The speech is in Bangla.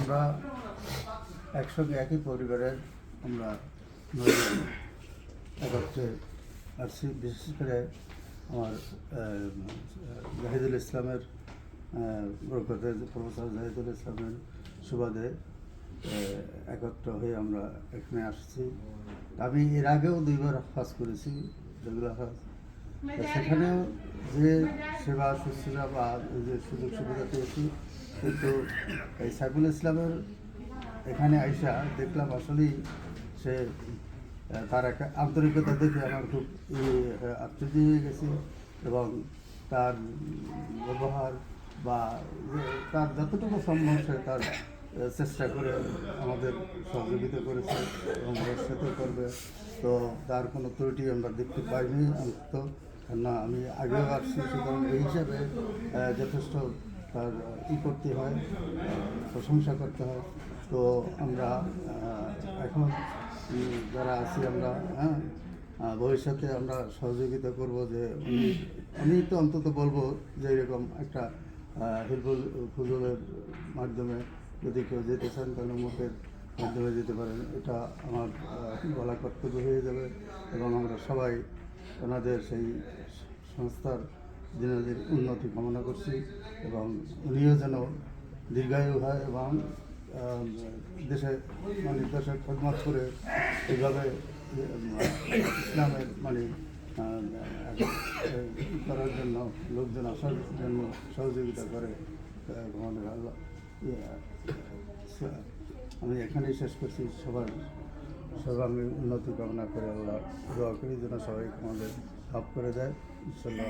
আমরা একসঙ্গে একই পরিবারের আমরা একত্রে আসছি। বিশেষ করে আমার জাহিদুল ইসলামের বরকতে, প্রফেসর জাহিদুল ইসলামের সুবাদে একত্র হয়ে আমরা এখানে আসছি। আমি এর আগেও 2বার হজ করেছি, রেগুলার হজ। সেখানেও যে সেবা শুশ্রূষা বা যে সুযোগ সুবিধা পেয়েছি, কিন্তু এই সাইফুল ইসলামের এখানে আইসা দেখলাম আসলেই সে তার একটা আন্তরিকতা দেখে আমার খুব আশ্চর্য হয়ে গেছি। এবং তার ব্যবহার বা তার যতটুকু সম্ভব সে তার চেষ্টা করে আমাদের সহযোগিতা করেছে এবং ভবিষ্যতে করবে। তো তার কোনো ত্রুটি আমরা দেখতে পাইনি অন্তত, না আমি আগেও আসছি, সুতরাং এই হিসাবে যথেষ্ট তার করতে হয়, প্রশংসা করতে হয়। তো আমরা এখন যারা আছি আমরা ভবিষ্যতে আমরা সহযোগিতা করব, যে আমি তো অন্তত বলবো যে এরকম একটা হিলফুল ফুজলের মাধ্যমে যদি কেউ যেতে চান তাহলে মুখের মাধ্যমে যেতে পারেন। এটা আমার বলা কর্তব্য হয়ে যাবে এবং আমরা সবাই ওনাদের সেই সংস্থার দিনের উন্নতি কামনা করছি এবং উনিও যেন দীর্ঘায়ু হয় এবং দেশে দেশের খেদমত করে এইভাবে ইসলামের করার জন্য লোকজন আসার জন্য সহযোগিতা করে। আমাদের আল্লাহ আমি এখানেই শেষ করছি। সর্বাঙ্গী উন্নতি কামনা করে আল্লাহ দোয়া করি যেন সবাই আমাদের মাফ করে দেয়। ইনশাআল্লাহ।